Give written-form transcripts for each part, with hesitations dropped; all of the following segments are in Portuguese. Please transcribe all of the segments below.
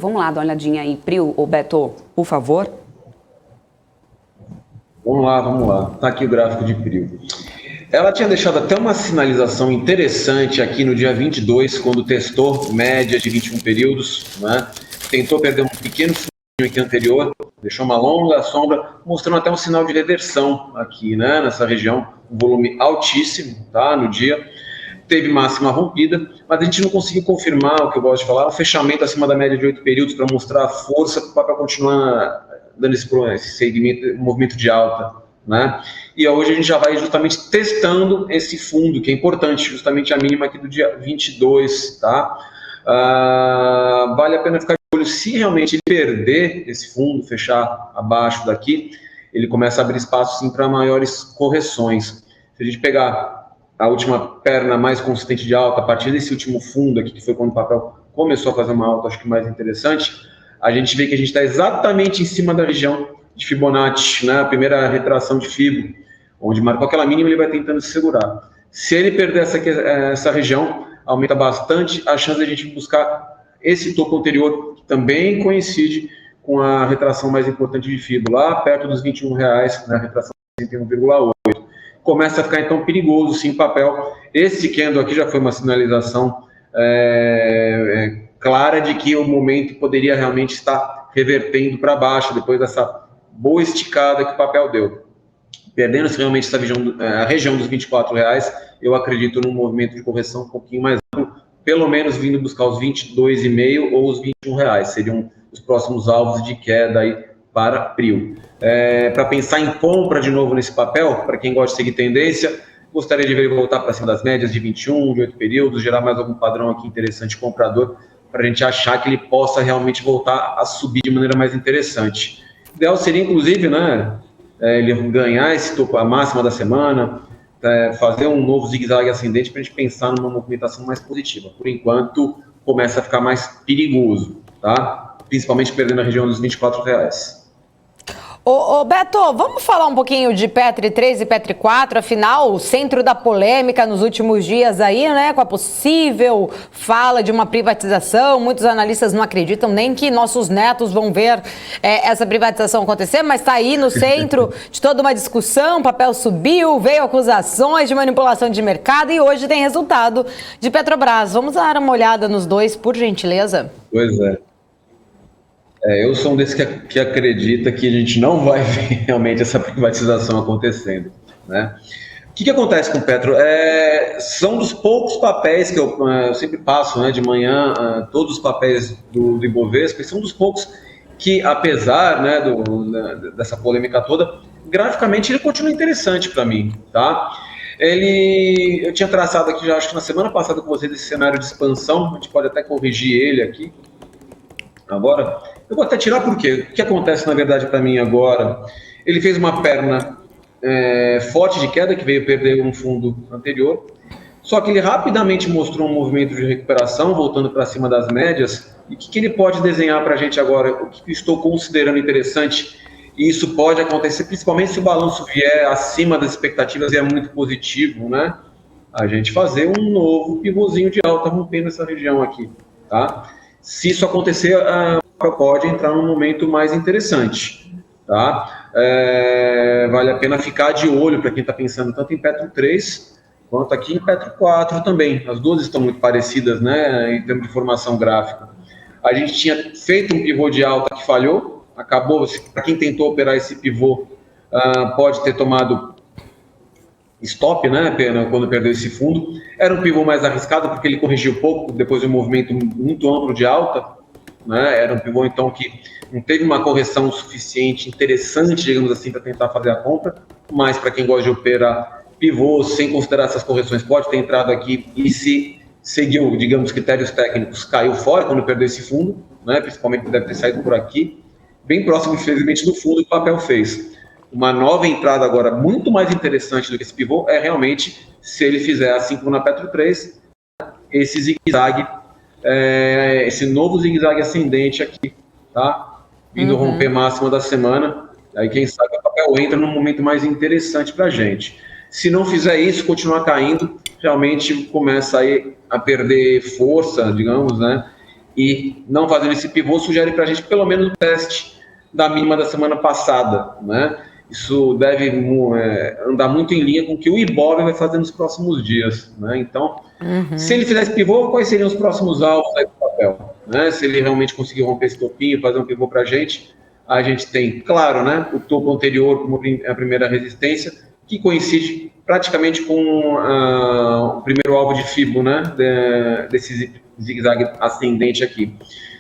Vamos lá, dar uma olhadinha aí. Prio, ô Beto, por favor. Vamos lá. Tá aqui o gráfico de Prio. Ela tinha deixado até uma sinalização interessante aqui no dia 22, quando testou média de 21 períodos, né? Tentou perder um pequeno fundinho aqui anterior, deixou uma longa sombra, mostrando até um sinal de reversão aqui, né? Nessa região, um volume altíssimo, tá? No dia. Teve máxima rompida, mas a gente não conseguiu confirmar o que eu gosto de falar, o fechamento acima da média de 8 períodos para mostrar a força para o papel continuar dando esse segmento, movimento de alta, né? E hoje a gente já vai justamente testando esse fundo, que é importante, justamente a mínima aqui do dia 22, tá? Vale a pena ficar de olho, se realmente ele perder esse fundo, fechar abaixo daqui, ele começa a abrir espaço sim para maiores correções. Se a gente pegar a última perna mais consistente de alta, a partir desse último fundo aqui, que foi quando o papel começou a fazer uma alta, acho que mais interessante, a gente vê que a gente está exatamente em cima da região de Fibonacci, né? A primeira retração de Fibo, onde marcou aquela mínima, ele vai tentando se segurar. Se ele perder essa região, aumenta bastante a chance de a gente buscar esse topo anterior, que também coincide com a retração mais importante de Fibo, lá perto dos R$21, na retração de 61,8. Começa a ficar então perigoso sim papel. Esse candle aqui já foi uma sinalização clara de que o momento poderia realmente estar revertendo para baixo depois dessa boa esticada que o papel deu. Perdendo-se realmente a região dos R$24, eu acredito num movimento de correção um pouquinho mais amplo, pelo menos vindo buscar os R$22,5 ou os R$21, seriam os próximos alvos de queda aí para Prio. Para pensar em compra de novo nesse papel, para quem gosta de seguir tendência, gostaria de ver ele voltar para cima das médias de 21, de 8 períodos, gerar mais algum padrão aqui interessante comprador, para a gente achar que ele possa realmente voltar a subir de maneira mais interessante. O ideal seria, inclusive, né, ele ganhar esse topo, a máxima da semana, fazer um novo zigue-zague ascendente para a gente pensar numa movimentação mais positiva. Por enquanto, começa a ficar mais perigoso, tá? Principalmente perdendo a região dos R$24. Ô Beto, vamos falar um pouquinho de Petri 3 e Petri 4, afinal, o centro da polêmica nos últimos dias aí, né, com a possível fala de uma privatização. Muitos analistas não acreditam nem que nossos netos vão ver essa privatização acontecer, mas está aí no centro de toda uma discussão, o papel subiu, veio acusações de manipulação de mercado e hoje tem resultado de Petrobras. Vamos dar uma olhada nos dois, por gentileza? Pois é. Eu sou um desses que acredita que a gente não vai ver realmente essa privatização acontecendo, né? O que acontece com o Petro? São dos poucos papéis que eu sempre passo, né, de manhã, todos os papéis do Ibovespa, são dos poucos que, apesar, né, dessa polêmica toda, graficamente ele continua interessante para mim, tá? Eu tinha traçado aqui, já acho que na semana passada com vocês, esse cenário de expansão, a gente pode até corrigir ele aqui. Agora, eu vou até tirar por quê? O que acontece, na verdade, para mim agora? Ele fez uma perna forte de queda, que veio perder um fundo anterior, só que ele rapidamente mostrou um movimento de recuperação, voltando para cima das médias. E o que ele pode desenhar para a gente agora? O que estou considerando interessante? E isso pode acontecer, principalmente se o balanço vier acima das expectativas e é muito positivo, né? A gente fazer um novo pivôzinho de alta, rompendo essa região aqui, tá? Se isso acontecer, pode entrar num momento mais interessante, tá? Vale a pena ficar de olho para quem está pensando tanto em Petro 3 quanto aqui em Petro 4 também. As duas estão muito parecidas, né, em termos de formação gráfica. A gente tinha feito um pivô de alta que falhou, acabou, para quem tentou operar esse pivô, pode ter tomado stop, né, quando perdeu esse fundo. Era um pivô mais arriscado porque ele corrigiu pouco depois de um movimento muito amplo de alta, né? Era um pivô então que não teve uma correção suficiente, interessante, digamos assim, para tentar fazer a compra, mas para quem gosta de operar pivôs sem considerar essas correções, pode ter entrado aqui e se seguiu, digamos, critérios técnicos, caiu fora quando perdeu esse fundo, né? Principalmente deve ter saído por aqui, bem próximo, infelizmente, do fundo que o papel fez. Uma nova entrada agora muito mais interessante do que esse pivô é realmente se ele fizer, assim como na Petro 3, esse zigue-zague, esse novo zigue-zague ascendente aqui, tá? Vindo romper máxima da semana, aí quem sabe o papel entra num momento mais interessante para a gente. Se não fizer isso, continuar caindo, realmente começa aí a perder força, digamos, né? e não fazendo esse pivô, sugere para a gente pelo menos o teste da mínima da semana passada, né? Isso deve andar muito em linha com o que o Ibov vai fazer nos próximos dias, né? Então, se ele fizer esse pivô, quais seriam os próximos alvos aí do papel? Né? Se ele realmente conseguir romper esse topinho, fazer um pivô para a gente tem, claro, né, o topo anterior como a primeira resistência, que coincide praticamente com o primeiro alvo de Fibo, né, desse zigue-zague ascendente aqui.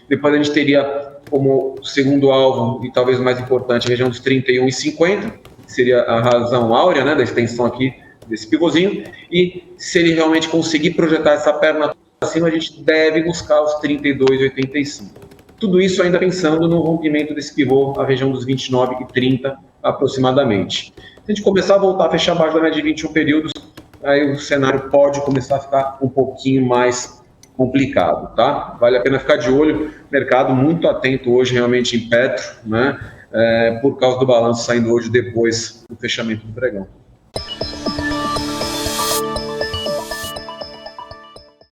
Depois a gente teria como segundo alvo, e talvez o mais importante, a região dos 31,50, que seria a razão áurea, né, da extensão aqui desse pivôzinho, e se ele realmente conseguir projetar essa perna acima, a gente deve buscar os 32,85. Tudo isso ainda pensando no rompimento desse pivô, a região dos 29,30 aproximadamente. Se a gente começar a voltar a fechar abaixo da média de 21 períodos, aí o cenário pode começar a ficar um pouquinho mais complicado, tá? Vale a pena ficar de olho, mercado muito atento hoje realmente em Petro, né? Por causa do balanço saindo hoje depois do fechamento do pregão.